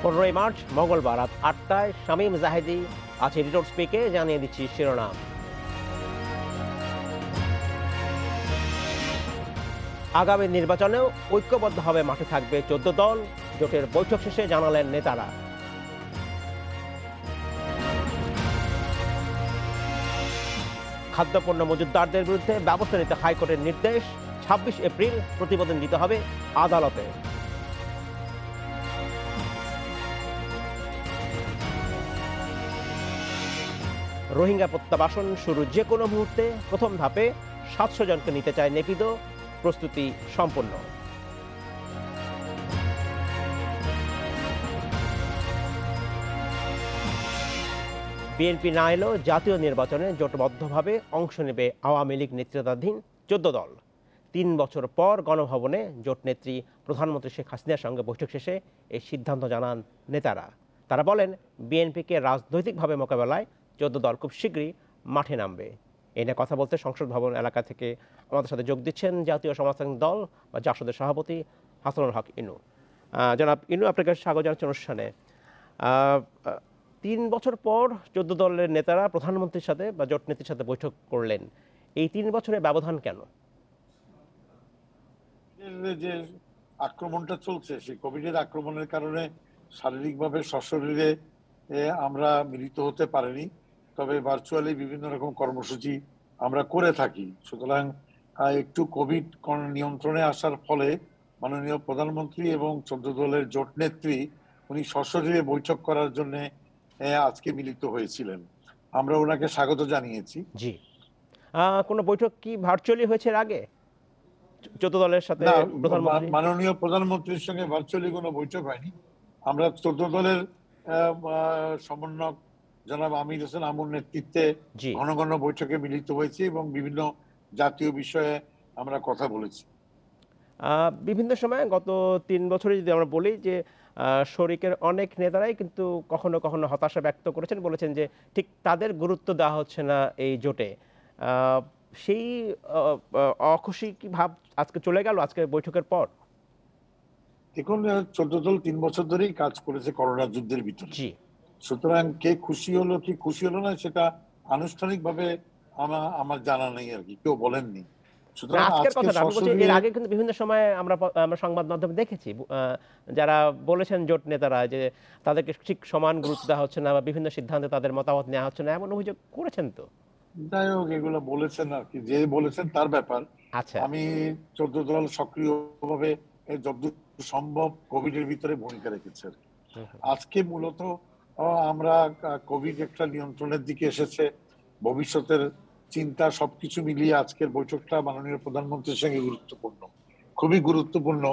15 March মঙ্গলবার রাত 8টায় শামীম জাহেদি আছে এডিটর স্পিকে। জানিয়ে দিচ্ছি শিরোনাম। আগামী নির্বাচনেও ঐক্যবদ্ধভাবে মাঠে থাকবে 14 দল, জোটের বৈঠক শেষে জানালেন নেতারা। খাদ্যপণ্য মজুতদারদের বিরুদ্ধে ব্যবস্থা নিতে হাইকোর্টের নির্দেশ। 26 এপ্রিল প্রতিবেদন দিতে হবে আদালতে। রোহিঙ্গা প্রত্যাবাসন শুরু যে কোনো মুহূর্তে। প্রথম ধাপে 700 জনকে নিতে চায় নেপিদো, প্রস্তুতি সম্পন্ন। বিএনপি না এলেও জাতীয় নির্বাচনে জোটবদ্ধভাবে অংশ নেবে আওয়ামী লীগ নেতৃত্বাধীন 14 দল। 3 বছর পর গণভবনে জোট নেত্রী প্রধানমন্ত্রী শেখ হাসিনার সঙ্গে বৈঠক শেষে এই সিদ্ধান্ত জানান নেতারা। তারা বলেন, বিএনপিকে রাজনৈতিকভাবে মোকাবেলায় 14 দল খুব শীঘ্রই মাঠে নামবে। এ নিয়ে কথা বলতে সংসদ ভবন এলাকা থেকে আমাদের সাথে যোগ দিচ্ছেন জাতীয় সমাজতান্ত্রিক দল বা জাসদের সভাপতি হাসানুল হক ইনু। জনাব ইনু, আপনাকে স্বাগত জানাচ্ছি অনুষ্ঠানে। 3 বছর পর 14 দলের নেতারা প্রধানমন্ত্রীর সাথে বা জোট নেত্রীর সাথে বৈঠক করলেন। এই 3 বছরের ব্যবধান কেন? যে আক্রমণটা চলছে, সেই কোভিডের আক্রমণের কারণে শারীরিকভাবে সশরীরে আমরা মিলিত হতে পারিনি, তবে ভার্চুয়ালি বিভিন্ন রকম কর্মসূচি আমরা করে থাকি। সুতরাং একটু কোভিড নিয়ন্ত্রণে আসার ফলে মাননীয় প্রধানমন্ত্রী এবং 14 দলের জোট নেত্রী উনি সশরীরে বৈঠক করার জন্য আজকে মিলিত হয়েছিলেন। আমরা ওনাকে স্বাগত জানিয়েছি। জি, কোনো বৈঠক কি ভার্চুয়ালি হয়েছে এর আগে 14 দলের সাথে? মাননীয় প্রধানমন্ত্রীর সঙ্গে ভার্চুয়ালি কোনো বৈঠক হয়নি। আমরা 14 দলের সমন্বয়ক জনাব আমির হোসেন আমুর নেতৃত্বে ঘন ঘন বৈঠকে মিলিত হয়েছি এবং বিভিন্ন জাতীয় বিষয়ে আমরা কথা বলেছি। বিভিন্ন সময় গত 3 বছরে যদি আমরা বলি যে শরিকের অনেক নেতারাই কিন্তু কখনো কখনো হতাশা ব্যক্ত করেছেন, বলেছেন যে ঠিক তাদের গুরুত্ব দেওয়া হচ্ছে না এই জোটে। সেই অখুশি কি ভাব আজকে চলে গেল আজকে বৈঠকের পর? দেখুন, 14 দল 3 বছর ধরেই কাজ করেছে করোনা যুদ্ধের ভিতরে। সুতরাং কে খুশি হলো কি খুশি হলো না সেটা আনুষ্ঠানিকভাবে আমার জানা নেই আর কি, কেউ বলেননি। এর আগে কিন্তু বিভিন্ন সময় আমরা সংবাদ মাধ্যমে দেখেছি যারা বলেছেন জোট নেতারা যে তাদেরকে ঠিক সমান গুরুত্ব দেওয়া হচ্ছে না বা বিভিন্ন সিদ্ধান্তে তাদের মতামত নেওয়া হচ্ছে না, এমন অভিযোগ করেছেন তো। যাই হোক, এগুলো বলেছেন আর কি, যে বলেছেন তার ব্যাপার। আচ্ছা, আমি 14 দল সক্রিয়ভাবে যতদূর সম্ভব কোভিডের ভিতরে ভূমিকা রেখেছে আর কি। আজকে মূলত আমরা কোভিড একটা নিয়ন্ত্রণের দিকে এসেছে, ভবিষ্যতের চিন্তা সবকিছু মিলিয়ে আজকের বৈঠকটা মাননীয় প্রধানমন্ত্রীর সঙ্গে গুরুত্বপূর্ণ, খুবই গুরুত্বপূর্ণ।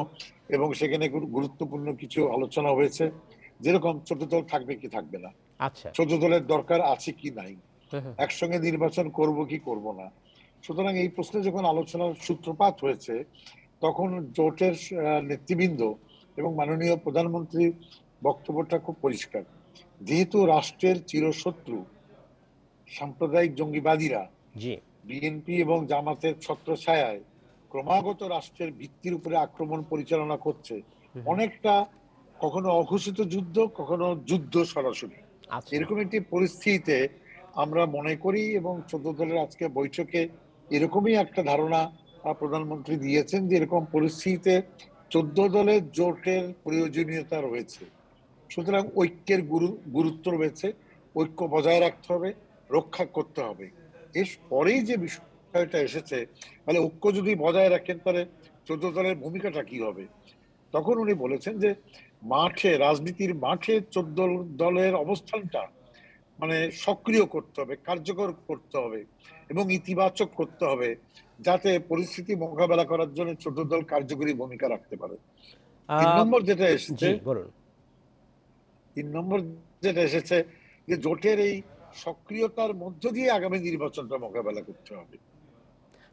এবং সেখানে গুরুত্বপূর্ণ কিছু আলোচনা হয়েছে, যেরকম 14 দল থাকবে কি থাকবে না, 14 দলের দরকার আছে কি নাই, একসঙ্গে নির্বাচন করব কি করব না। সুতরাং এই প্রশ্নে যখন আলোচনার সূত্রপাত হয়েছে, তখন জোটের নেতৃবৃন্দ এবং মাননীয় প্রধানমন্ত্রীর বক্তব্যটা খুব পরিষ্কার। যেহেতু রাষ্ট্রের চিরশত্রু সাম্প্রদায়িক জঙ্গিবাদীরা বিএনপি এবং জামাতের ছত্রছায়ায় ক্রমাগত রাষ্ট্রের ভিত্তির উপরে আক্রমণ পরিচালনা করছে, অনেকটা কখনো অঘোষিত যুদ্ধ, কখনো যুদ্ধ সরাসরি, এরকম একটি পরিস্থিতিতে আমরা মনে করি এবং 14 দলের আজকে বৈঠকে এরকমই একটা ধারণা প্রধানমন্ত্রী দিয়েছেন যে এরকম পরিস্থিতিতে 14 দলের জোটের প্রয়োজনীয়তা রয়েছে। সুতরাং ঐক্যের গুরুত্ব রয়েছে, ঐক্য বজায় রাখতে হবে, রক্ষা করতে হবে। এর পরেই যে বিষয়টা এসেছে, তাহলে ঐক্য যদি বজায় রাখেন তাহলে 14 দলের ভূমিকাটা কি হবে, তখন উনি বলেছেন যে মাঠে, রাজনীতির মাঠে 14 দলের অবস্থানটা মানে সক্রিয় করতে হবে, কার্যকর করতে হবে এবং ইতিবাচক করতে হবে, যাতে পরিস্থিতি মোকাবেলা করার জন্য 14 দল কার্যকরী ভূমিকা রাখতে পারে। 3 নম্বর যেটা এসেছে যে জোটের এই সক্রিয়তার মধ্য দিয়ে আগামী নির্বাচনটা মোকাবেলা করতে হবে।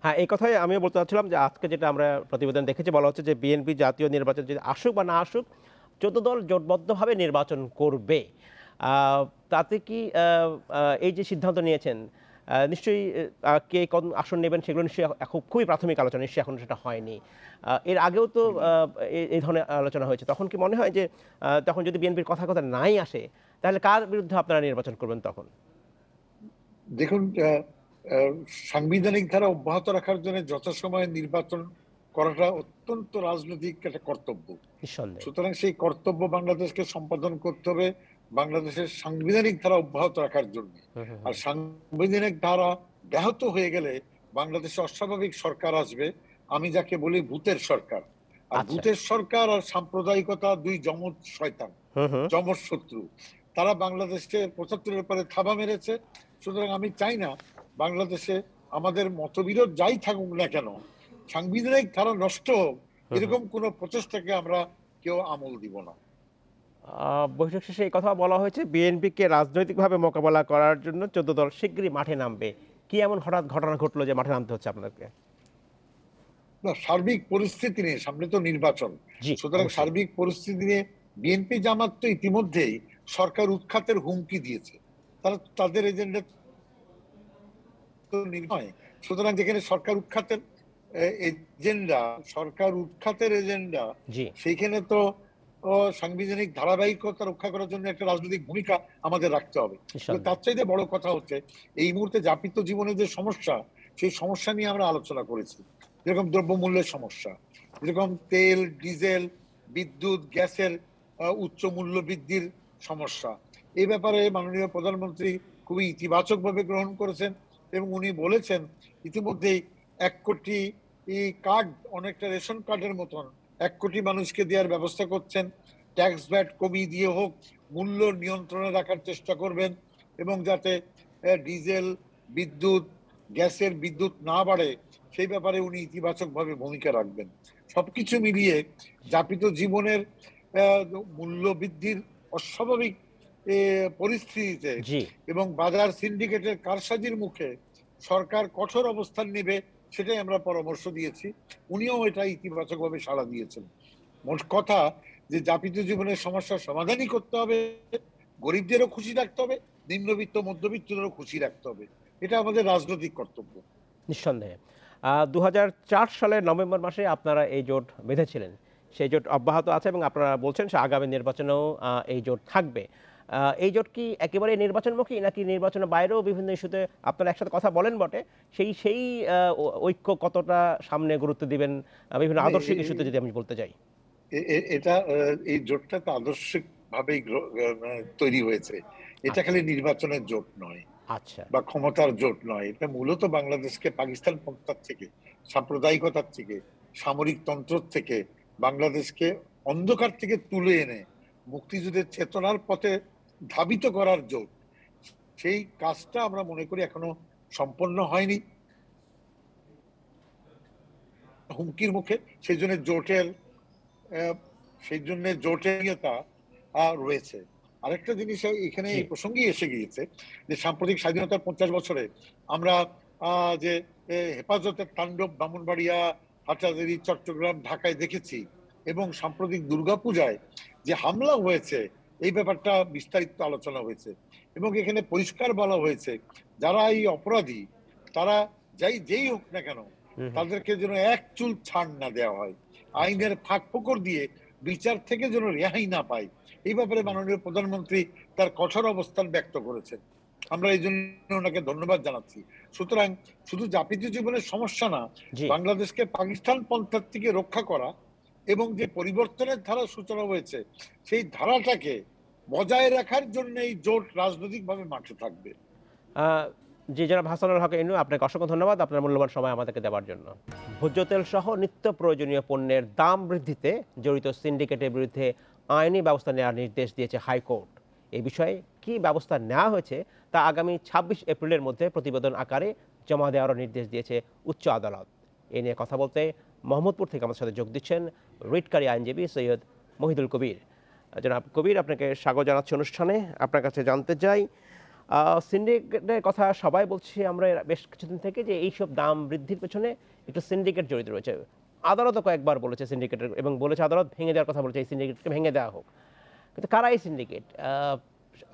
হ্যাঁ, এই কথাই আমিও বলতে চাচ্ছিলাম যে আজকে যেটা আমরা প্রতিবেদন দেখেছি, বলা হচ্ছে যে বিএনপি জাতীয় নির্বাচন যদি আসুক বা না আসুক, 14 দল জোটবদ্ধভাবে নির্বাচন করবে। তাতে কি এই যে সিদ্ধান্ত নিয়েছেন, নিশ্চয়ই কে কোন আসন নেবেন সেগুলো নিশ্চয়ই খুবই প্রাথমিক আলোচনা, নিশ্চয়ই এখন সেটা হয়নি। এর আগেও তো এই ধরনের আলোচনা হয়েছে। তখন কি মনে হয় যে তখন যদি বিএনপির কথা নাই আসে, তাহলে কার বিরুদ্ধে আপনারা নির্বাচন করবেন তখন? দেখুন, আহ, সাংবিধানিক ধারা অব্যাহত রাখার জন্য যথাসময়ে নির্বাচন করাটা অত্যন্ত রাজনৈতিক একটা কর্তব্য। নিঃসন্দেহে। সুতরাং সেই কর্তব্য বাংলাদেশকে সম্পাদন করতে হবে বাংলাদেশের সাংবিধানিক ধারা অব্যাহত রাখার জন্য। হুম, হুম, আর হুম। সাংবিধানিক ধারা ব্যাহত হয়ে গেলে বাংলাদেশে অস্বাভাবিক সরকার আসবে, আমি যাকে বলি ভূতের সরকার। আর আচ্ছা। ভূতের সরকার আর সাম্প্রদায়িকতা দুই যমজ শয়তান, হুম, হুম। যমজ শত্রু। তারা বাংলাদেশকে ৭৫-এর পরে থাবা মেরেছে। সুতরাং আমি চাই না বাংলাদেশে আমাদের মতবিরোধ যাই থাকুক না কেন, সাংবিধানিক ধারা নষ্ট হোক হুম, হুম। এরকম কোন প্রচেষ্টাকে আমরা কেউ আমল দিব না। বৈঠক শেষে এই কথা বলা হয়েছে, বিএনপিকে রাজনৈতিকভাবে মোকাবেলা করার জন্য ১৪ দল শিগগিরই মাঠে নামবে। কি এমন হঠাৎ ঘটনা ঘটলো যে মাঠে নামতে হচ্ছে আপনাদেরকে? না, সার্বিক পরিস্থিতি নিয়ে, সামনে তো নির্বাচন, জি, সুতরাং অবশ্যই। সার্বিক পরিস্থিতি নিয়ে বিএনপি জামাত তো ইতিমধ্যেই সরকার উৎখাতের হুমকি দিয়েছে। তারা তাদের এজেন্ডা তো নয়। সুতরাং যেখানে সরকার উৎখাতের এজেন্ডা, জি, সেইখানে তো সাংবিধানিক ধারাবাহিকতা রক্ষা করার জন্য একটা রাজনৈতিক ভূমিকা আমাদের রাখতে হবে। কিন্তু নিঃসন্দেহে। তার চাইতে বড় কথা হচ্ছে এই মুহূর্তে যাপিত জীবনের যে সমস্যা, সেই সমস্যা নিয়ে আমরা আলোচনা করেছি। যেরকম দ্রব্যমূল্যের সমস্যা, যেরকম তেল, ডিজেল, বিদ্যুৎ, গ্যাসের উচ্চ মূল্য বৃদ্ধির সমস্যা। এই ব্যাপারে মাননীয় প্রধানমন্ত্রী খুবই ইতিবাচকভাবে গ্রহণ করেছেন এবং উনি বলেছেন ইতিমধ্যেই ১ কোটি কার্ড, অনেকটা রেশন কার্ডের মতন ১ কোটি মানুষকে দেওয়ার ব্যবস্থা করছেন। ট্যাক্স ভ্যাট কমিয়ে দিয়ে হোক মূল্য নিয়ন্ত্রণে রাখার চেষ্টা করবেন এবং যাতে ডিজেল, বিদ্যুৎ, গ্যাসের বিদ্যুৎ না বাড়ে সেই ব্যাপারে উনি ইতিবাচকভাবে ভূমিকা রাখবেন। সবকিছু মিলিয়ে যাপিত জীবনের আহ, মূল্য বৃদ্ধির অস্বাভাবিক পরিস্থিতিতে জি। এবং বাজার সিন্ডিকেটের কারসাজির মুখে সরকার কঠোর অবস্থান নেবে সেটাই আমরা পরামর্শ দিয়েছি। উনিও এটা ইতিবাচকভাবে সাড়া দিয়েছেন। মোট কথা যে যাপিত জীবনের সমস্যার সমাধানই করতে হবে, গরিবদেরও খুশি রাখতে হবে, নিম্নবিত্ত মধ্যবিত্তদেরও খুশি রাখতে হবে। এটা আমাদের রাজনৈতিক কর্তব্য। নিঃসন্দেহে। ২০০৪ সালের নভেম্বর মাসে আপনারা এই জোট বেঁধেছিলেন। সেই জোট অব্যাহত আছে এবং আপনারা বলছেন সে আগামী নির্বাচনেও এই জোট থাকবে। এই জোট কি একেবারে নির্বাচনমুখী নাকি নির্বাচনের বাইরেও বিভিন্ন ইস্যুতে আপনারা একসাথে কথা বলেন বটে, সেই ঐক্য কতটা সামনে গুরুত্ব দিবেন বিভিন্ন মানে আদর্শিক ইস্যুতে যদি আমি বলতে যাই? এটা এই জোটটা তো আদর্শিক ভাবেই তৈরি হয়েছে। এটা আচ্ছা, খালি নির্বাচনের জোট নয় আচ্ছা। বা ক্ষমতার জোট নয়। এটা মূলত বাংলাদেশকে পাকিস্তান পন্থার থেকে, সাম্প্রদায়িকতার থেকে, সামরিক তন্ত্র থেকে বাংলাদেশকে অন্ধকার থেকে তুলে এনে মুক্তিযুদ্ধের চেতনার পথে ধাবিত করার জোট। সেই কাজটা আমরা মনে করি এখনো সম্পন্ন হয়নি, হুমকির মুখে। সেই জন্য জোটের আহ, সেই জন্য জোটেরতা রয়েছে। আরেকটা জিনিস এখানে জি, এই প্রসঙ্গে এসে গিয়েছে যে সাম্প্রতিক স্বাধীনতার ৫০ বছরে আমরা যে হেফাজতের তাণ্ডব ব্রাহ্মণবাড়িয়া, হাটহাজারী, চট্টগ্রাম, ঢাকায় দেখেছি এবং সাম্প্রতিক দুর্গাপূজায় যে হামলা হয়েছে এই ব্যাপারটা বিস্তারিত আলোচনা হয়েছে এবং এখানে পরিষ্কার বলা হয়েছে যারা এই অপরাধী তারা যেই হোক না কেন হুম, হুম। তাদেরকে যেন এক চুল ছাড় না দেওয়া হয়, আচ্ছা। আইনের ফাঁক ফোকর দিয়ে বিচার থেকে যেন রেহাই না পায়। এই ব্যাপারে হুম। মাননীয় প্রধানমন্ত্রী তার কঠোর অবস্থান ব্যক্ত করেছেন, আমরা এই জন্য ওনাকে ধন্যবাদ জানাচ্ছি। সুতরাং শুধু যাপিত জীবনের সমস্যা না, জি। বাংলাদেশকে পাকিস্তান পন্থার থেকে রক্ষা করা এবং যে পরিবর্তনের ধারা সূচনা হয়েছে সেই ধারাটাকে বজায় রাখার জন্য এই জোট রাজনৈতিকভাবে মাঠে থাকবে। আ জি, জনাব হাসানুল হক ইনু, আপনাকে অসংখ্য ধন্যবাদ আপনার মূল্যবান সময় আমাদেরকে দেওয়ার জন্য। ভোজ্য তেলসহ নিত্য প্রয়োজনীয় পণ্যের দাম বৃদ্ধিতে জড়িত সিন্ডিকেটের বিরুদ্ধে আইনি ব্যবস্থা নেওয়ার নির্দেশ দিয়েছে হাইকোর্ট। এ বিষয়ে কী ব্যবস্থা নেওয়া হয়েছে তা আগামী ২৬ এপ্রিলের মধ্যে প্রতিবেদন আকারে জমা দেওয়ারও নির্দেশ দিয়েছে উচ্চ আদালত। এ নিয়ে কথা বলতে মোহাম্মদপুর থেকে আমাদের সাথে যোগ দিচ্ছেন রিটকারী আইনজীবী সৈয়দ মহিদুল কবির। জনাব কবির, আপনাকে স্বাগত জানাচ্ছি অনুষ্ঠানে। আপনার কাছে জানতে চাই, সিন্ডিকেটের কথা সবাই বলছি আমরা বেশ কিছুদিন থেকে যে এইসব দাম বৃদ্ধির পেছনে একটু সিন্ডিকেট জড়িত রয়েছে। আদালতও কয়েকবার বলেছে সিন্ডিকেটের, এবং বলেছে আদালত ভেঙে দেওয়ার কথা বলেছে, এই সিন্ডিকেটকে ভেঙে দেওয়া হোক। কিন্তু কারা এই সিন্ডিকেট?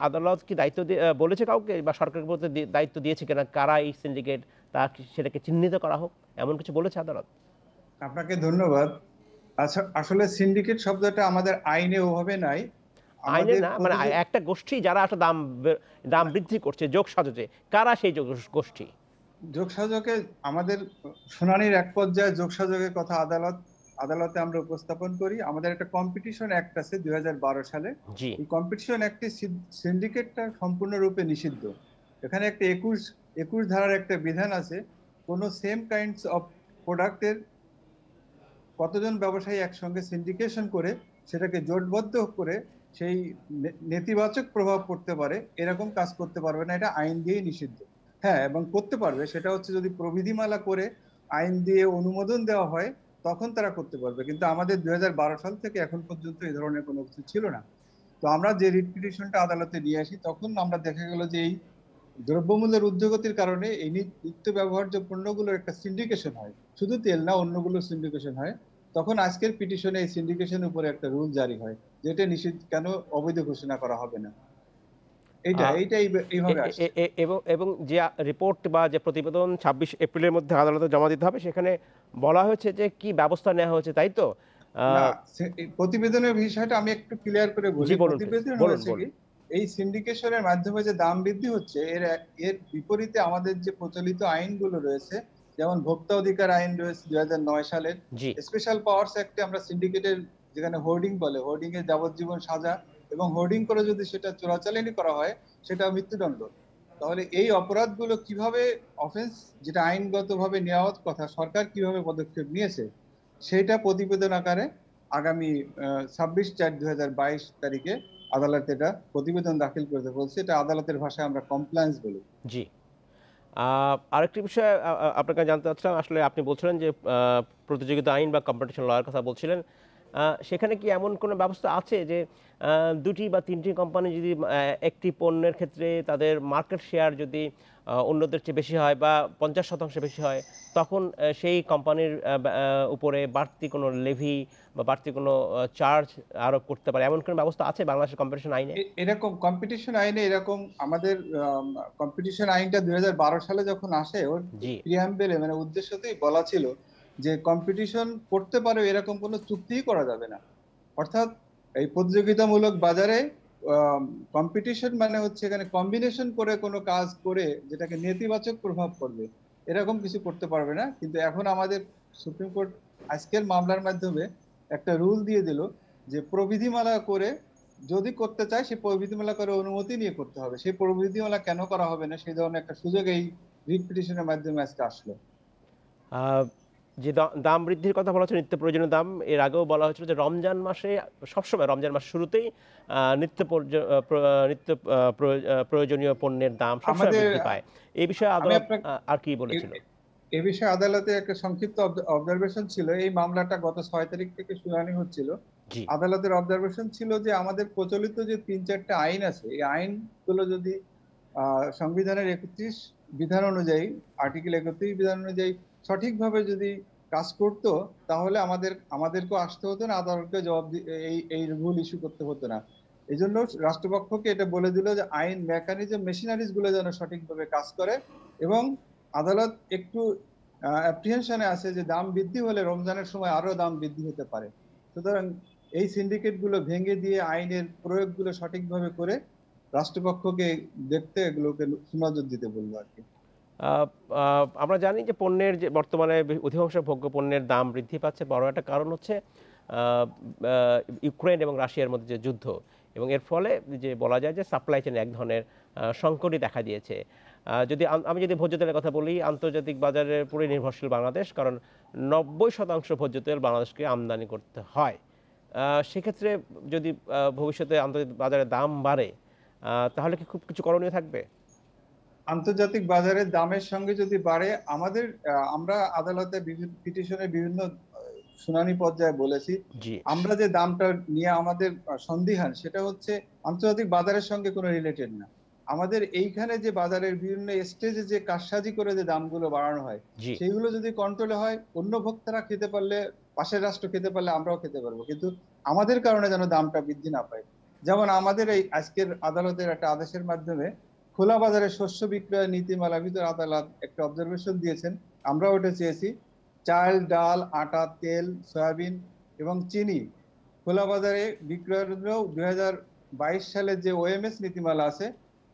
আদালত কি দায়িত্ব বলেছে কাউকে বা সরকারকে বলতে দায়িত্ব দিয়েছে কিনা কারা এই সিন্ডিকেট তা সেটাকে চিহ্নিত করা হোক, এমন কিছু বলেছে আদালত? আপনাকে ধন্যবাদ। আচ্ছা, আসলে সিন্ডিকেট শব্দটা আমাদের আইনে ওভাবে নাই। আইনে আমাদের না, মানে একটা গোষ্ঠী যারা আসলে দাম বৃদ্ধি করছে যোগ সাজতে, কারা সেই গোষ্ঠী? যোগসাজকে আমাদের শুনানির এক পর্যায়ে যোগসাজকের কথা আদালতে আমরা উপস্থাপন করি। আমাদের একটা কম্পিটিশন অ্যাক্ট আছে 2012 সালে। জি। এই কম্পিটিশন অ্যাক্টে সিন্ডিকেটটা সম্পূর্ণরূপে নিষিদ্ধ। এখানে একটা 21 ধারার একটা বিধান আছে, কোন সেম কাইন্ডস অফ প্রোডাক্টের কতজন ব্যবসায়ী একসঙ্গে সিন্ডিকেশন করে সেটাকে জোটবদ্ধ করে সেই নেতিবাচক প্রভাব পড়তে পারে এরকম কাজ করতে পারবে না, এটা আইন দিয়ে নিষিদ্ধ। হ্যাঁ, এবং করতে পারবে সেটা হচ্ছে যদি প্রবিধিমালা করে আইন দিয়ে অনুমোদন দেওয়া হয় তখন তারা করতে পারবে, কিন্তু আমাদের 2012 সাল থেকে এখন পর্যন্ত এই ধরনের কোনো কিছু ছিল না। তো আমরা যে রিট পিটিশনটা আদালতে নিয়ে আসি তখন আমরা দেখা গেল যে এই দ্রব্যমূল্যের ঊর্ধ্বগতির কারণে এই নিত্য ব্যবহার্য পণ্যগুলোর একটা সিন্ডিকেশন হয়, শুধু তেল না অন্যগুলো সিন্ডিকেশন হয়। তখন আজকের পিটিশনে এই সিন্ডিকেশনের উপরে একটা রুল জারি হয়, যেটা নিষিদ্ধ কেন অবৈধ ঘোষণা করা হবে না। এইভাবে আসছে। এবং যে রিপোর্ট বা যে প্রতিবেদন 26 এপ্রিলের মধ্যে আদালতে জমা দিতে হবে, সেখানে বলা হয়েছে যে কি ব্যবস্থা নেওয়া হয়েছে, তাই তো? না, এই প্রতিবেদনের বিষয়টা আমি একটু ক্লিয়ার করে বলি। জি বলুন, প্রতিবেদন বলুন, হয়েছে কি, বলুন। এই সিন্ডিকেশনের মাধ্যমে যে দাম বৃদ্ধি হচ্ছে এর বিপরীতে আমাদের যে প্রচলিত আইনগুলো রয়েছে, যেমন ভোক্তা অধিকার আইন রয়েছে 2009 সালের, জি। স্পেশাল পাওয়ার্স অ্যাক্টে আমরা সিন্ডিকেটের যেখানে হোর্ডিং বলে, হোর্ডিং এর যাবজ্জীবন সাজা, এবং হোর্ডিং করে যদি সেটা চোরাচালানি করা হয় সেটা মৃত্যুদণ্ড। তাহলে এই অপরাধগুলো কিভাবে অফেন্স, যেটা আইনগতভাবে নেওয়ার কথা, সরকার কিভাবে পদক্ষেপ নিয়েছে সেটা প্রতিবেদন আকারে আগামী 26/4/2022 তারিখে আদালতে এটা প্রতিবেদন দাখিল করতে বলছে। এটা আদালতের ভাষায় আমরা কমপ্লায়েন্স বলি। জি। আরেকটি বিষয় আপনার কাছে জানতে চাচ্ছিলাম, আসলে আপনি বলছিলেন যে প্রতিযোগিতা আইন বা কম্পিটিশন লয়ের কথা বলছিলেন। সেখানে কি এমন কোনো ব্যবস্থা আছে যে ২টি বা ৩টি কোম্পানি যদি একটি পণ্যের ক্ষেত্রে তাদের মার্কেট শেয়ার যদি অন্যদের চেয়ে বেশি হয় বা ৫০% বেশি হয়, তখন সেই কোম্পানির উপরে বাড়তি কোনো লেভি বা বাড়তি কোনো চার্জ আরোপ করতে পারে, এমন কোনো ব্যবস্থা আছে বাংলাদেশের কম্পিটিশন আইনে? এরকম কম্পিটিশন আইনে এরকম আমাদের কম্পিটিশন আইনটা 2012 সালে যখন আসে, ওর জি। প্রিয়াম্বেলে মানে উদ্দেশ্যতেই বলা ছিল যে কম্পিটিশন করতে পারে এরকম কোনো চুক্তিই করা যাবে না। অর্থাৎ এই প্রতিযোগিতামূলক বাজারে কম্পিটিশন মানে হচ্ছে এখানে কম্বিনেশন করে কোনো কাজ করে যেটাকে নেতিবাচক প্রভাব পড়বে এরকম কিছু করতে পারবে না। কিন্তু এখন আমাদের সুপ্রিম কোর্ট আজকের মামলার মাধ্যমে একটা রুল দিয়ে দিল যে প্রবিধিমালা করে যদি করতে চায় সে প্রবিধিমালা করে অনুমতি নিয়ে করতে হবে। সেই প্রবিধিমালা কেন করা হবে না সেই ধরনের একটা সুযোগ এই রিট পিটিশনের মাধ্যমে আজকে আসলো। আহ, যে দাম বৃদ্ধির কথা বলা হচ্ছে, নিত্য প্রয়োজনীয় দাম, এর আগেও বলা হয়েছিল যে রমজান মাসে, সবসময় রমজান মাস শুরুতেই নিত্য প্রয়োজনীয় পণ্যের দাম সবসময় আমাদের বৃদ্ধি পায়। এই বিষয়ে আমি আদালত আপনাকে আর কি বলেছিল? এ বিষয়ে আদালতে একটা সংক্ষিপ্ত অবজারভেশন ছিল। এই মামলাটা গত 6 তারিখ থেকে শুনানি হচ্ছিল। জি। আদালতের অবজারভেশন ছিল যে আমাদের প্রচলিত যে 3-4টা আইন আছে, এই আইনগুলো যদি সংবিধানের 31 বিধান অনুযায়ী, আর্টিকেল 31 বিধান অনুযায়ী সঠিকভাবে যদি কাজ করতো তাহলে আমাদেরকেও আসতে হতো না, আদালতকে এই রুল ইস্যু করতে হতো না। এই জন্য রাষ্ট্রপক্ষকে এটা বলে দিল যে আইন মেকানিজম মেশিনারিজ গুলো যেন সঠিকভাবে কাজ করে, এবং আদালত একটু অ্যাপ্রিহেনশনে আছে যে দাম বৃদ্ধি হলে রমজানের সময় আরো দাম বৃদ্ধি হতে পারে। সুতরাং এই সিন্ডিকেট গুলো ভেঙে দিয়ে আইনের প্রয়োগগুলো সঠিকভাবে করে রাষ্ট্রপক্ষকে দেখতে এগুলোকে সুনজর দিতে বলবো আর কি। আমরা জানি যে পণ্যের যে বর্তমানে অধিকাংশ ভোগ্য পণ্যের দাম বৃদ্ধি পাচ্ছে, বড় একটা কারণ হচ্ছে ইউক্রেন এবং রাশিয়ার মধ্যে যে যুদ্ধ, এবং এর ফলে যে বলা যায় যে সাপ্লাই চেনে এক ধরনের সংকটই দেখা দিয়েছে। আমি যদি ভোজ্য তেলের কথা বলি, আন্তর্জাতিক বাজারের পুরো নির্ভরশীল বাংলাদেশ, কারণ 90% ভোজ্য তেল বাংলাদেশকে আমদানি করতে হয়। সেক্ষেত্রে যদি ভবিষ্যতে আন্তর্জাতিক বাজারে দাম বাড়ে, তাহলে কি খুব কিছু করণীয় থাকবে? আন্তর্জাতিক বাজারের দামের সঙ্গে যদি বাড়ে, আমরা আদালতে বিভিন্ন পিটিশনের বিভিন্ন শুনানি পর্যায়ে বলেছি আমরা যে দামটা নিয়ে আমাদের সন্দিহান সেটা হচ্ছে আন্তর্জাতিক বাজারের সঙ্গে কোনো রিলেটেড না। আমাদের এইখানে যে বাজারের বিভিন্ন স্টেজে যে কারসাজি করে যে দামগুলো বাড়ানো হয় সেইগুলো যদি কন্ট্রোলে হয়, অন্য ভোক্তারা খেতে পারলে, পাশের রাষ্ট্র খেতে পারলে আমরাও খেতে পারবো, কিন্তু আমাদের কারণে যেন দামটা বৃদ্ধি না পায়। যেমন আমাদের এই আজকের আদালতের একটা আদেশের মাধ্যমে খোলা বাজারে শস্য বিক্রয় নীতিমালার ভিতরে আদালত একটা অবজারভেশন দিয়েছেন, আমরা ওটা চেয়েছি। চাল, ডাল, আটা, তেল, সয়াবিন এবং চিনি খোলা বাজারে বিক্রয়ের জন্য 2022 সালের যে ওএমএস নীতিমালা আছে,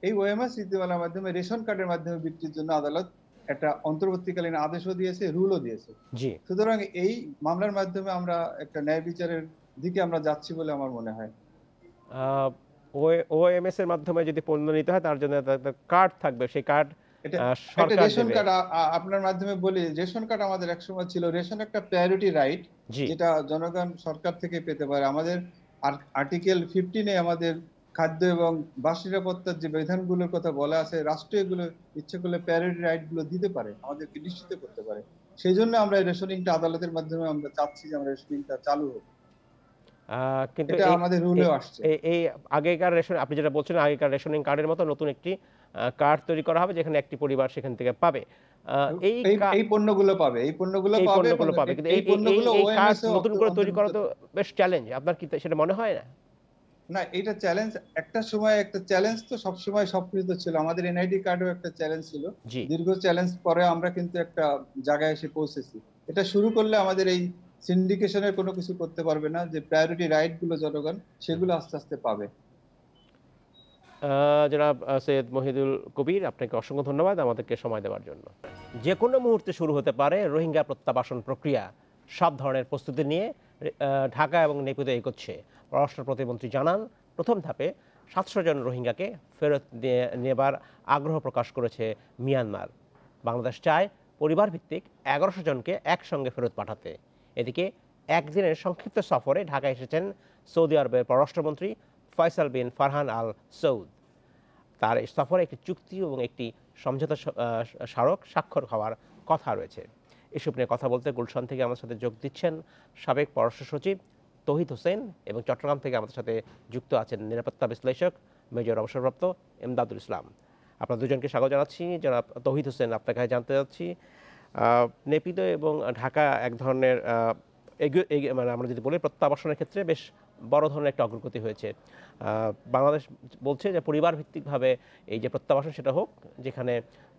এই ওএমএস নীতিমালার মাধ্যমে রেশন কার্ডের মাধ্যমে বিক্রির জন্য আদালত একটা অন্তর্বর্তীকালীন আদেশও দিয়েছে, রুলও দিয়েছে। জি। সুতরাং এই মামলার মাধ্যমে আমরা একটা ন্যায় বিচারের দিকে আমরা যাচ্ছি বলে আমার মনে হয়। ওএমএস এর মাধ্যমে যদি পণ্য নিতে হয় তার জন্য একটা কার্ড থাকবে, সেই কার্ড এটা একটা সরকার রেশন দেবে। কার্ড, আপনার মাধ্যমে বলি, রেশন কার্ড আমাদের একসময় ছিল, রেশন একটা প্রায়োরিটি রাইট, জি। যেটা জনগণ সরকার থেকে পেতে পারে। আমাদের আর্টিকেল 15-এ আমাদের খাদ্য এবং বাস নিরাপত্তার যে বিধানগুলোর কথা বলা আছে, রাষ্ট্র এগুলো ইচ্ছে করলে প্রায়োরিটি রাইট গুলো দিতে পারে, আমাদেরকে নিশ্চিত করতে পারে। সেই জন্য আমরা এই রেশনিংটা আদালতের মাধ্যমে আমরা চাচ্ছি যে আমরা রেশনিংটা চালু হোক। কিন্তু এটা আমাদের রুলেও আসছে। এই আগেকার রেশন, আপনি যেটা বলছেন আগেকার রেশনিং কার্ডের মতো নতুন একটি কার্ড তৈরি করা হবে যেখানে একটি পরিবার সেখান থেকে পাবে। এই পণ্যগুলো পাবে, এই পণ্যগুলো এই পাবে, পণ্যগুলো পাবে, কিন্তু এই পণ্যগুলো এই কার্ড ওএমএস এ নতুন করে তৈরি করা তো অন্তর্ভুক্ত। বেশ চ্যালেঞ্জ, আপনার কি সেটা মনে হয় না? না, এটা চ্যালেঞ্জ, একটা সময় একটা চ্যালেঞ্জ তো সব সময় সক্রিয় ছিল। আমাদের এনআইডি কার্ডও একটা চ্যালেঞ্জ ছিল। জি। দীর্ঘ চ্যালেঞ্জ পরে আমরা কিন্তু একটা জায়গায় এসে পৌঁছেছি। এটা শুরু করলে আমাদের এই সিন্ডিকেশনের কোনো কিছু করতে পারবে না, যে প্রায়োরিটি রাইট গুলো জনগণ সেগুলো আস্তে আস্তে পাবে। জনাব সৈয়দ মহিদুল কবির, আপনাকে অসংখ্য ধন্যবাদ আমাদেরকে সময় দেওয়ার জন্য। যে কোনো মুহূর্তে শুরু হতে পারে রোহিঙ্গা প্রত্যাবাসন প্রক্রিয়া। সব ধরনের প্রস্তুতি নিয়ে ঢাকা এবং নেপিদো এগোচ্ছে। পররাষ্ট্র প্রতিমন্ত্রী জানান, প্রথম ধাপে 700 জন রোহিঙ্গাকে ফেরত নেবার আগ্রহ প্রকাশ করেছে মিয়ানমার। বাংলাদেশ চায় পরিবার ভিত্তিক 1100 জনকে একসঙ্গে ফেরত পাঠাতে। এদিকে একদিনের সংক্ষিপ্ত সফরে ঢাকা এসেছেন সৌদি আরবের পররাষ্ট্রমন্ত্রী ফয়সাল বিন ফারহান আল সৌদ। তার এই সফরে একটি চুক্তি এবং একটি সমঝোতা স্মারক স্বাক্ষর হওয়ার কথা রয়েছে। এসব নিয়ে কথা বলতে গুলশান থেকে আমাদের সাথে যোগ দিচ্ছেন সাবেক পররাষ্ট্র সচিব তৌহিদ হোসেন, এবং চট্টগ্রাম থেকে আমাদের সাথে যুক্ত আছেন নিরাপত্তা বিশ্লেষক মেজর অবসরপ্রাপ্ত এমদাদুল ইসলাম। আপনার দুজনকে স্বাগত জানাচ্ছি। জনাব তৌহিদ হোসেন, আপনার কাছে জানতে চাচ্ছি, নেপিদো এবং ঢাকা এক ধরনের মানে আমরা যদি বলি প্রত্যাবাসনের ক্ষেত্রে বেশ বড় ধরনের একটা অগ্রগতি হয়েছে। বাংলাদেশ বলছে যে পরিবার ভিত্তিকভাবে এই যে প্রত্যাবাসন সেটা হোক, যেখানে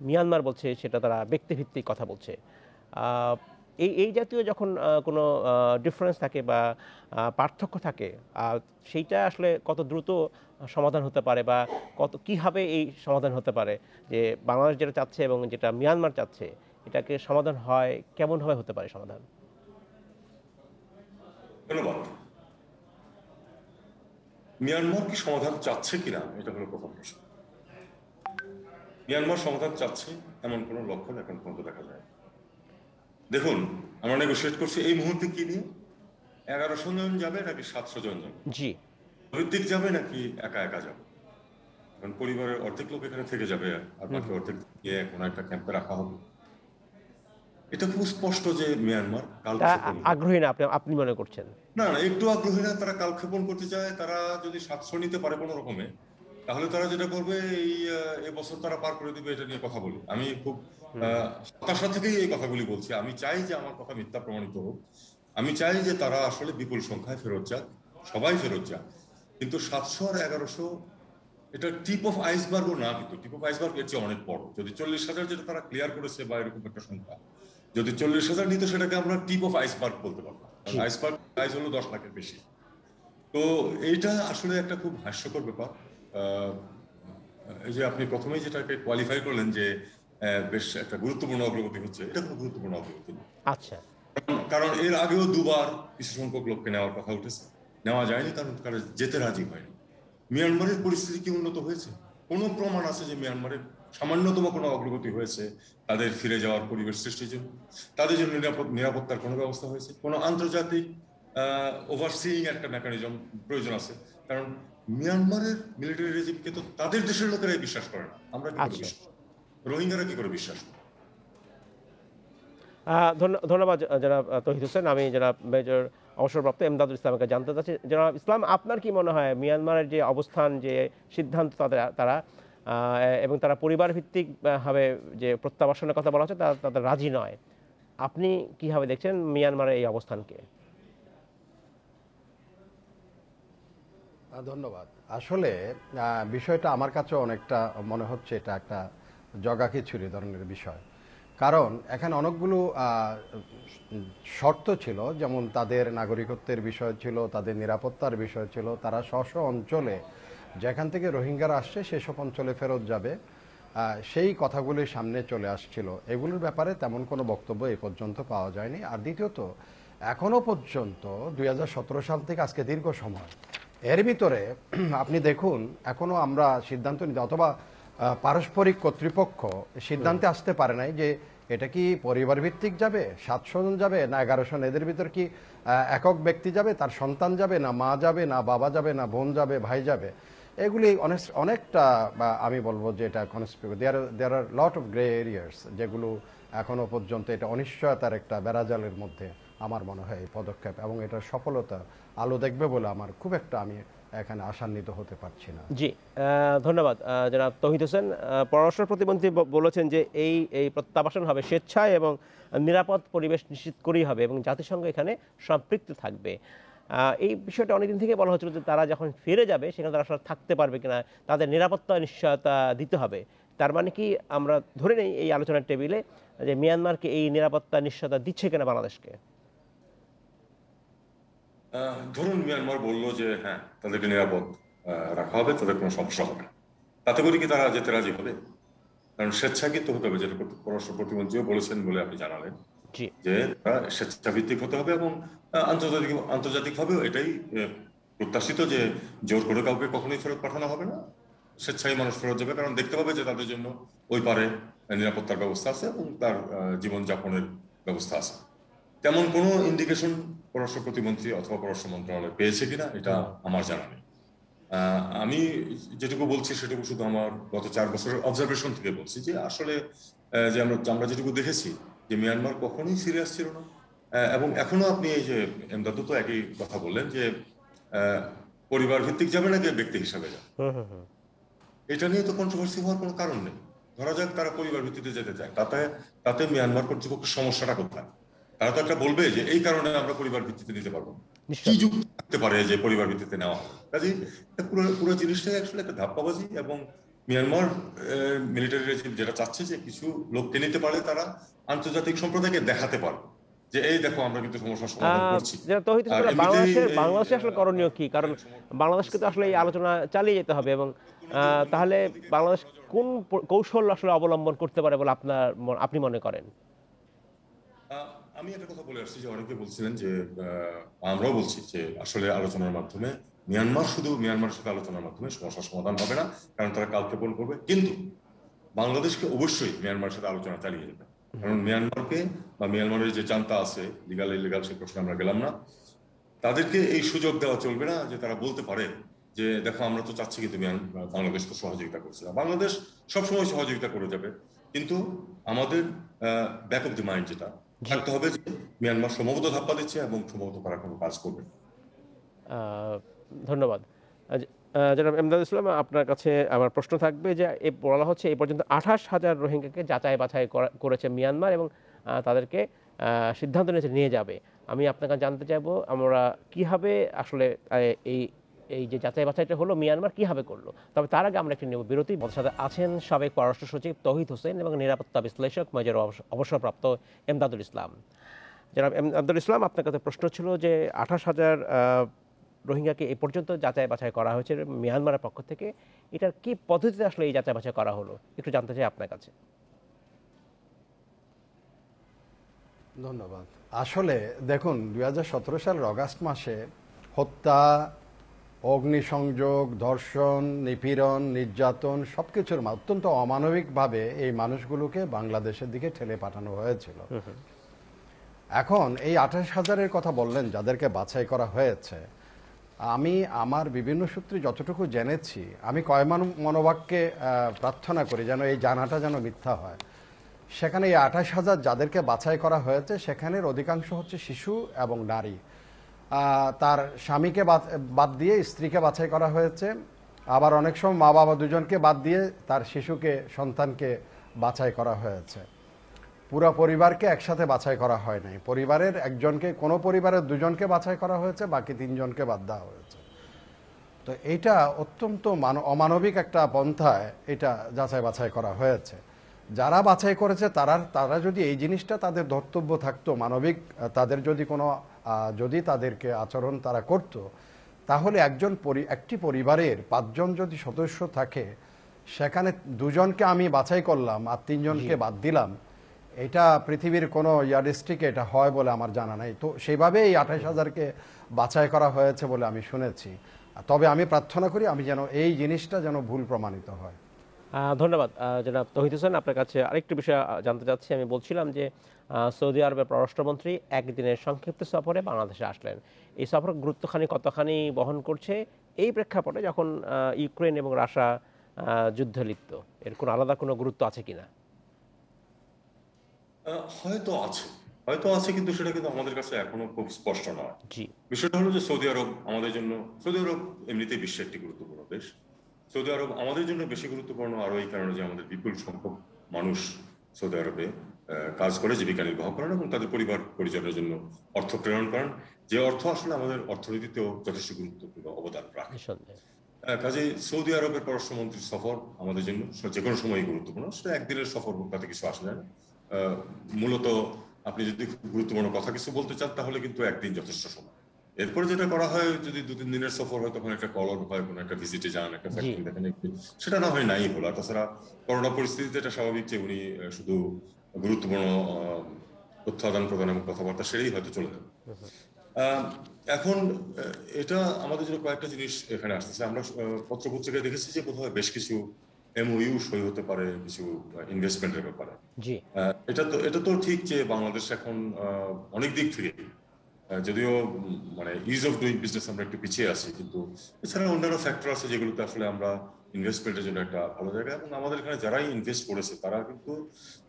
মিয়ানমার বলছে সেটা তারা ব্যক্তিভিত্তিক কথা বলছে। এই জাতীয় যখন কোনো ডিফারেন্স থাকে বা পার্থক্য থাকে, সেইটা আসলে কত দ্রুত সমাধান হতে পারে বা কীভাবে এই সমাধান হতে পারে, যে বাংলাদেশ যেটা চাচ্ছে এবং যেটা মিয়ানমার চাচ্ছে, এটাকে সমাধান হয় কেমনভাবে হতে পারে সমাধান? ধন্যবাদ। মিয়ানমার কি সমাধান চাচ্ছে কিনা, এটা হলো প্রথম প্রশ্ন। মিয়ানমার সমাধান চাচ্ছে এমন কোনো লক্ষণ এখন পর্যন্ত দেখা যায়। দেখুন, আমরা নেগোশিয়েট করছি এই মুহূর্তে কি নিয়ে, 1100 জন যাবে নাকি 700 জন যাবে, জি, ভিত্তিক যাবে নাকি একা একা যাবে। এখন পরিবারের অর্ধেক লোক এখানে থেকে যাবে আর বাকি অর্ধেক গিয়ে কোনো একটা ক্যাম্পে রাখা হবে। এটা খুব স্পষ্ট যে মিয়ানমার কালক্ষেপণ আগ্রহী না আপনি মনে করছেন? না, একটু আগ্রহী না, তারা কালক্ষেপণ করতে চায়। তারা যদি 700 নিতে পারে কোনো রকমে, তাহলে তারা যেটা করবে, এই বছর তারা পার করে দিবে, এটা নিয়ে কথা বলি। আমি খুব হতাশা থেকেই এই কথাগুলি বলছি। আমি চাই যে আমার কথা মিথ্যা প্রমাণিত হোক। আমি চাই যে তারা আসলে বিপুল সংখ্যায় ফেরত যাক, সবাই ফেরত যাক। কিন্তু 700 আর 1100 এটা টিপ অফ আইসবার্গও না, কিন্তু টিপ অফ আইসবার্গ এর চেয়ে অনেক বড়। যদি 40,000 যেটা তারা ক্লিয়ার করেছে বা এরকম একটা সংখ্যা, যদি 40,000 নিত, সেটাকে আমরা টিপ অফ আইসবার্গ বলতে পারবো। আইসবার্গ সাইজ হলো 10 লাখের বেশি। তো এইটা আসলে একটা খুব হাস্যকর ব্যাপার। এই যে আপনি প্রথমেই যেটাকে কোয়ালিফাই করলেন যে বেশ একটা গুরুত্বপূর্ণ অগ্রগতি হচ্ছে, এটা কোনো গুরুত্বপূর্ণ অগ্রগতি না। আচ্ছা, কারণ এর আগেও দুবার কিছু সংখ্যক লোককে নেওয়ার কথা উঠেছে, নেওয়া যায়নি, কারণ তারা যেতে রাজি হয়নি। মিয়ানমারের পরিস্থিতি কি উন্নত হয়েছে? কোনো প্রমাণ আছে যে মিয়ানমারের সামান্যতম কোনো অগ্রগতি হয়েছে তাদের ফিরে যাওয়ার পরিবেশ সৃষ্টির জন্য? তাদের জন্য নিরাপত্তার কোনো ব্যবস্থা হয়েছে? কোনো আন্তর্জাতিক ওভারসিইং একটা মেকানিজম প্রয়োজন আছে। কারণ মিয়ানমারের মিলিটারি রেজিমকে তো তাদের দেশের লোকেরাই বিশ্বাস করে না। আমরা কি করে বিশ্বাস, রোহিঙ্গারা কি করে বিশ্বাস করে? ধন্যবাদ জনাব তৌহিদ হোসেন। আমি জনাব মেজর অবসরপ্রাপ্ত এমদাদুল ইসলামকে জানতে চাচ্ছি, জনাব ইসলাম, আপনার কি মনে হয় মিয়ানমারের যে অবস্থান, যে সিদ্ধান্ত তারা এবং তারা পরিবার ভিত্তিক ভাবে যে প্রত্যাবাসনের কথা বলা হচ্ছে তাদের রাজি নয়, আপনি কিভাবে দেখছেন মিয়ানমারের এই অবস্থানকে? ধন্যবাদ। আসলে বিষয়টা আমার কাছে অনেকটা মনে হচ্ছে এটা একটা জগাখিচুড়ি ধরনের বিষয়। কারণ এখানে অনেকগুলো শর্ত ছিল, যেমন তাদের নাগরিকত্বের বিষয় ছিল, তাদের নিরাপত্তার বিষয় ছিল, তারা স্ব অঞ্চলে যেখান থেকে রোহিঙ্গারা আসছে সেসব অঞ্চলে ফেরত যাবে, সেই কথাগুলি সামনে চলে আসছিল। এগুলোর ব্যাপারে তেমন কোনো বক্তব্য এই পর্যন্ত পাওয়া যায়নি। আর দ্বিতীয়ত, এখনও পর্যন্ত 2017 সাল থেকে আজকে দীর্ঘ সময়, এর ভিতরে আপনি দেখুন এখনও আমরা সিদ্ধান্ত নিতে অথবা পারস্পরিক কর্তৃপক্ষ সিদ্ধান্তে আসতে পারে নাই যে এটা কি পরিবার ভিত্তিক যাবে, 700 জন যাবে না 1100, এদের ভিতর কি একক ব্যক্তি যাবে, তার সন্তান যাবে, না মা যাবে, না বাবা যাবে, না বোন যাবে, ভাই যাবে। এগুলি অনেকটা আমি বলবো যে এটা কনস্পিকুয়াস, দেয়ার আর লট অফ গ্রে এরিয়াস, যেগুলো এখনো পর্যন্ত এটা অনিশ্চয়তার একটা বেড়াজালের মধ্যে আমার মনে হয় এই পদক্ষেপ, এবং এটার সফলতা আলো দেখবে বলে আমার খুব একটা আমি এখানে আশান্বিত হতে পারছি না। জি, ধন্যবাদ জনাব তৌহিদ হোসেন। পররাষ্ট্র প্রতিমন্ত্রী বলেছেন যে এই প্রত্যাবাসন হবে স্বেচ্ছায় এবং নিরাপদ পরিবেশ নিশ্চিত করেই হবে এবং জাতিসংঘ এখানে সম্পৃক্ত থাকবে। এই বিষয়টা অনেকদিন থেকে বলা হচ্ছিল যে তারা যখন ফিরে যাবে সেখানে তারা আসলে থাকতে পারবে কিনা, তাদের নিরাপত্তা নিশ্চয়তা দিতে হবে। তার মানে কি আমরা ধরে নেই এই আলোচনার টেবিলে যে মিয়ানমারকে এই নিরাপত্তা নিশ্চয়তা দিচ্ছে কিনা বাংলাদেশকে? ধরুন মিয়ানমার বললো যে হ্যাঁ তাদেরকে নিরাপদ রাখা হবে, তাদের কোনো সমস্যা হবে না, তাতে করে কি তারা যেতে রাজি হবে? কারণ স্বেচ্ছাকৃত হতে হবে, যেটা পররাষ্ট্র প্রতিমন্ত্রীও বলেছেন বলে আপনি জানালেন, যে তারা স্বেচ্ছাভিত্তিক হতে হবে এবং আন্তর্জাতিকভাবেও এটাই প্রত্যাশিত যে জোর করে কাউকে কখনোই ফেরত পাঠানো হবে না, স্বেচ্ছায় মানুষ ফেরত যাবে, কারণ দেখতে পাবে যে তাদের জন্য ওই পারে নিরাপত্তার ব্যবস্থা আছে এবং তার জীবনযাপনের ব্যবস্থা আছে। তেমন কোনো ইন্ডিকেশন পররাষ্ট্র প্রতিমন্ত্রী অথবা পররাষ্ট্র মন্ত্রণালয় পেয়েছে কিনা এটা আমার জানা নেই। আমি যেটুকু বলছি সেটুকু শুধু আমার গত 4 বছরের অবজারভেশন থেকে বলছি, যে আসলে যে আমরা যেটুকু দেখেছি যে মিয়ানমার কখনোই সিরিয়াস ছিল না। এবং এখনো আপনি এই যে এমদাদু তো একই কথা বললেন যে পরিবার ভিত্তিক যাবে নাকি ব্যক্তি হিসাবে যাবে, এটা নিয়ে তো কন্ট্রোভার্সি হওয়ার কোনো কারণ নেই। ধরা যাক তারা পরিবার ভিত্তিতে যেতে চায়, তাতে মিয়ানমার কর্তৃপক্ষের সমস্যাটা কোথায়? তারা তো একটা বলবে যে এই কারণে আমরা পরিবার ভিত্তিতে নিতে পারবো না, কি যুক্তি থাকতে পারে যে পরিবার ভিত্তিতে নেওয়া হবে? কাজেই পুরো জিনিসটাই আসলে একটা ধাপ্পাবাজি। এবং মিয়ানমার মিলিটারি রেজিম যেটা চাচ্ছে যে কিছু লোককে নিতে পারলে তারা আন্তর্জাতিক সম্প্রদায়কে দেখাতে পারবে যে এই দেখো আমরা কিন্তু সমস্যার সমাধান করছি। বাংলাদেশে আসলে করণীয় কি? কারণ বাংলাদেশকে তো আসলে এই আলোচনা চালিয়ে যেতে হবে এবং তাহলে বাংলাদেশ কোন কৌশল আসলে অবলম্বন করতে পারে বলে আপনি মনে করেন? আমি একটা কথা বলে আসছি যে অনেকে বলছিলেন যে আমরাও বলছি যে আসলে আলোচনার মাধ্যমে মিয়ানমারের সাথে আলোচনার মাধ্যমে সমস্যার সমাধান হবে না, কারণ তারা কালক্ষেপণ করবে। কিন্তু বাংলাদেশকে অবশ্যই মিয়ানমারের সাথে আলোচনা চালিয়ে যাবে, কারণ মিয়ানমারকে বা মিয়ানমারের যে জান্তা আছে লিগাল ইলিগাল সে প্রশ্নে আমরা গেলাম না, তাদেরকে এই সুযোগ দেওয়া চলবে না যে তারা বলতে পারে যে দেখো আমরা তো চাচ্ছি কিন্তু বাংলাদেশ তো সহযোগিতা করছে না। বাংলাদেশ সবসময় সহযোগিতা করে যাবে, কিন্তু আমাদের ব্যাক অফ দি মাইন্ড যেটা থাকতে হবে যে মিয়ানমার সম্ভবত ধাপ্পা দিচ্ছে এবং সম্ভবত তারা কোনো কাজ করবে। ধন্যবাদ জনাব এমদাদুল ইসলাম, আপনার কাছে আমার প্রশ্ন থাকবে যে বলা হচ্ছে এই পর্যন্ত 28,000 রোহিঙ্গাকে যাচাই বাছাই করেছে মিয়ানমার এবং তাদেরকে সিদ্ধান্ত নিয়ে যাবে। আমি আপনার কাছে জানতে চাইবো আমরা কিভাবে আসলে এই যে যাচাই বাছাইটা হলো মিয়ানমার কিভাবে করলো। তবে তার আগে আমরা একটি নেব বিরতি। আমাদের সাথে আছেন সাবেক পররাষ্ট্র সচিব তৌহিদ হোসেন এবং নিরাপত্তা বিশ্লেষক মেজর অবসরপ্রাপ্ত এমদাদুল ইসলাম। জনাব এমদাদুল ইসলাম, আপনার কাছে প্রশ্ন ছিল যে 28,000 রোহিঙ্গাকে এই পর্যন্ত যাচাই বাছাই করা হয়েছে মিয়ানমারের পক্ষ থেকে, এটার কি পদ্ধতিতে আসলে এই যাচাই বাছাই করা হলো একটু জানতে চাই আপনার কাছে। ধন্যবাদ। আসলে দেখুন 2017 সালের অগাস্ট মাসে হত্যা, অগ্নিসংযোগ, ধর্ষণ, নিপীড়ন, নির্যাতন সবকিছুর অত্যন্ত অমানবিকভাবে এই মানুষগুলোকে বাংলাদেশের দিকে ঠেলে পাঠানো হয়েছিল। এখন এই 28,000-এর কথা বললেন যাদেরকে বাছাই করা হয়েছে, আমি আমার বিভিন্ন সূত্রে যতটুকু জেনেছি, আমি কয়মান মনোবাক্যে প্রার্থনা করি যেন এই জানাটা যেন মিথ্যা হয়। সেখানে এই 28,000 যাদেরকে বাছাই করা হয়েছে সেখানের অধিকাংশ হচ্ছে শিশু এবং নারী। তার স্বামীকে বাদ দিয়ে স্ত্রীকে বাছাই করা হয়েছে, আবার অনেক সময় মা বাবা দুজনকে বাদ দিয়ে তার শিশুকে সন্তানকে বাছাই করা হয়েছে। পুরো পরিবারকে একসাথে বাছাই করা হয় নাই, পরিবারের একজনকে, কোনো পরিবারের দুজনকে বাছাই করা হয়েছে, বাকি 3 জনকে বাদ দেওয়া হয়েছে। তো এটা অত্যন্ত অমানবিক একটা পন্থায় এটা যাচাই বাছাই করা হয়েছে। যারা বাছাই করেছে তারা যদি এই জিনিসটা তাদের ধর্তব্য থাকতো, মানবিক তাদের যদি কোনো যদি তাদেরকে আচরণ তারা করত, তাহলে একটি পরিবারের 5 জন যদি সদস্য থাকে, সেখানে 2 জনকে আমি বাছাই করলাম আর 3 জনকে বাদ দিলাম, এটা পৃথিবীর কোনো ইয়ার্ডস্টিকে এটা হয় বলে আমার জানা নাই। তো সেইভাবেই 28,000কে বাছাই করা হয়েছে বলে আমি শুনেছি। তবে আমি প্রার্থনা করি আমি যেন এই জিনিসটা যেন ভুল প্রমাণিত হয়। ধন্যবাদ জনাব তৌহিদ হোসেন। আপনার কাছে আরেকটি বিষয় জানতে চাচ্ছি। আমি বলছিলাম যে সৌদি আরবের পররাষ্ট্রমন্ত্রী একদিনের সংক্ষিপ্ত সফরে বাংলাদেশে আসলেন। এই সফর গুরুত্বখানি কতখানি বহন করছে এই প্রেক্ষাপটে যখন ইউক্রেন এবং রাশিয়া যুদ্ধে লিপ্ত, এর কোনো আলাদা কোনো গুরুত্ব আছে কিনা? হয়তো আছে, কিন্তু সেটা কিন্তু আমাদের কাছে এখনো খুব স্পষ্ট নয়। জি, বিষয়টা হলো যে সৌদি আরব আমাদের জন্য, সৌদি আরব এমনিতেই বিশ্বের একটি গুরুত্বপূর্ণ দেশ। সৌদি আরব আমাদের জন্য বেশি গুরুত্বপূর্ণ আরো এই কারণে যে আমাদের বিপুল সংখ্যক মানুষ সৌদি আরবে কাজ করে, জীবিকা নির্বাহ করেন এবং তাদের পরিবার পরিচালনার জন্য অর্থ প্রেরণ করেন, যে অর্থ আসলে আমাদের অর্থনীতিতেও যথেষ্ট গুরুত্বপূর্ণ অবদান রাখে। কাজে সৌদি আরবের পররাষ্ট্রমন্ত্রীর সফর আমাদের জন্য যে কোনো সময় গুরুত্বপূর্ণ। সেটা একদিনের সফর হোক, তাতে কিছু আসে যায় না। মূলত আপনি যদি গুরুত্বপূর্ণ কথা কিছু বলতে চান তাহলে কিন্তু একদিন যথেষ্ট সময়। এরপরে যেটা করা হয়, যদি 2-3 দিনের সফর হয় তখন একটা কলর হয়, কোনো একটা ভিজিটে যান, একটা ফ্যাক্টরি দেখেন, সেটা না হয় নাই হলো। তাছাড়া করোনা পরিস্থিতিতে এটা স্বাভাবিক যে উনি শুধু গুরুত্বপূর্ণ তথ্য আদান প্রদান এবং কথাবার্তা সেরেই হয়তো চলে যাবে। এখন এটা আমাদের জন্য কয়েকটা জিনিস এখানে আসতেছে। আমরা পত্রপত্রিকায় দেখেছি যে বোধহয় বেশ কিছু MOU সই হতে পারে কিছু ইনভেস্টমেন্টের ব্যাপারে। এটা তো ঠিক যে বাংলাদেশ এখন অনেক দিক থেকে, যদিও মানে ইজ অফ ডুইং বিজনেস আমরা একটু পিছিয়ে আছি, কিন্তু এছাড়া অন্যান্য ফ্যাক্টর আছে যেগুলোতে আসলে আমরা ইনভেস্টমেন্টের জন্য একটা ভালো জায়গা। এবং আমাদের এখানে যারাই ইনভেস্ট করেছে তারা কিন্তু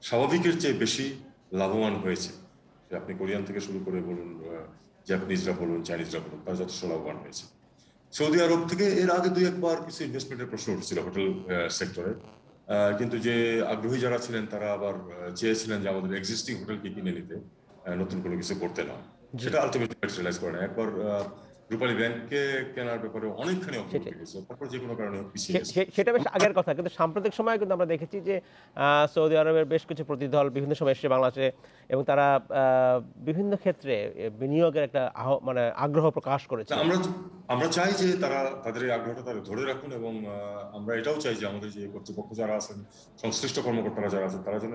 স্বাভাবিকের চেয়ে বেশি লাভবান হয়েছে। আপনি কোরিয়ান থেকে শুরু করে বলুন, জাপানিজরা বলুন, চাইনিজরা বলুন, তারা যথেষ্ট লাভবান হয়েছে। সৌদি আরব থেকে এর আগে 2-1 কিছু ইনভেস্টমেন্টের প্রশ্ন উঠছিল হোটেল সেক্টরে, কিন্তু যে আগ্রহী যারা ছিলেন তারা আবার চেয়েছিলেন যে আমাদের এক্সিস্টিং হোটেলকে কিনে নিতে, নতুন কোনো কিছু করতে না। সেটা আলটিমেটলি রিয়েলাইজ করে না। একবার রূপালী ব্যাংককে কেনার ব্যাপারে অনেকখানি অগ্রগতি হয়েছে, তারপর যে কোনো কারণে পিছিয়ে গেছে। সেটা বেশ আগের কথা, কিন্তু সাম্প্রতিক সময়ে কিন্তু আমরা দেখেছি যে সৌদি আরবের বেশ কিছু প্রতিদল বিভিন্ন সময় এসে বাংলাদেশে, এবং তারা বিভিন্ন ক্ষেত্রে বিনিয়োগের একটা মানে আগ্রহ প্রকাশ করেছে। আমরা চাই যে তারা তাদের এই আগ্রহটা তারা ধরে রাখুন, এবং আমরা এটাও চাই যে আমাদের যে কর্তৃপক্ষ যারা আছেন, সংশ্লিষ্ট কর্মকর্তারা যারা আছেন, তারা যেন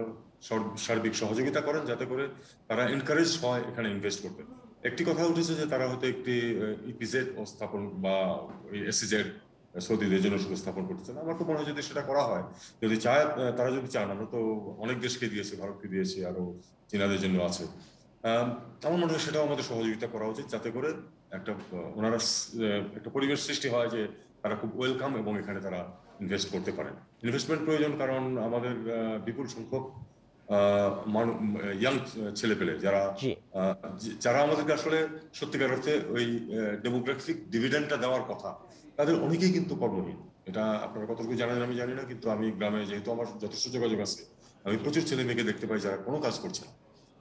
সার্বিক সহযোগিতা করেন যাতে করে তারা এনকারেজ হয় এখানে ইনভেস্ট করতে। একটি কথা উঠেছে যে তারা হয়তো একটি ইপিজেড স্থাপন বা এসিজেড সৌদিদের জন্য শুধু স্থাপন করতে চান। আমার তো মনে হয় যদি সেটা করা হয়, যদি চায়, তারা যদি চান, আমরা তো অনেক দেশকে দিয়েছি, ভারতকে দিয়েছি, আরো চীনাদের জন্য আছে, আমার মনে হয় সেটাও আমাদের সহযোগিতা করা উচিত, যাতে করে ওনারা একটা পরিবেশ সৃষ্টি হয় যে তারা খুব ওয়েলকাম এবং এখানে তারা ইনভেস্ট করতে পারেন। ইনভেস্টমেন্ট প্রয়োজন, কারণ আমাদের বিপুল সংখ্যক ইয়াং ছেলেপেলে যারা আমাদেরকে আসলে সত্যিকার অর্থে ওই ডেমোগ্রাফিক ডিভিডেন্ডটা দেওয়ার কথা, তাদের অনেকেই কিন্তু কর্মহীন। এটা আপনারা কতটুকু জানেন আমি জানি না, কিন্তু আমি গ্রামে যেহেতু আমার যথেষ্ট যোগাযোগ আছে, আমি প্রচুর ছেলে মেয়েকে দেখতে পাই যারা কোনো কাজ করছে না।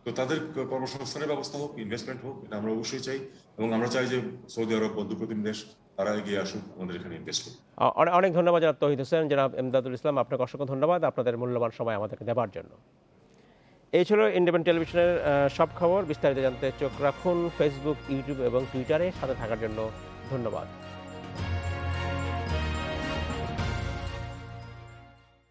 তো তাদের কর্মসংস্থানের ব্যবস্থা হোক, ইনভেস্টমেন্ট হোক, এটা আমরা অবশ্যই চাই। এবং আমরা চাই যে সৌদি আরব বন্ধুপ্রতিম দেশ, তারা এগিয়ে আসুক, আমাদের এখানে ইনভেস্ট করুক। অনেক ধন্যবাদ জনাব তৌহিদ হোসেন, জনাব এমদাদুল ইসলাম, আপনাকে অসংখ্য ধন্যবাদ আপনাদের মূল্যবান সময় আমাদেরকে দেওয়ার জন্য। এই ছিল ইন্ডিপেন্ডেন্ট টেলিভিশনের সব খবর। বিস্তারিত জানতে চোখ রাখুন ফেসবুক, ইউটিউব এবং টুইটারে। সাথে থাকার জন্য ধন্যবাদ।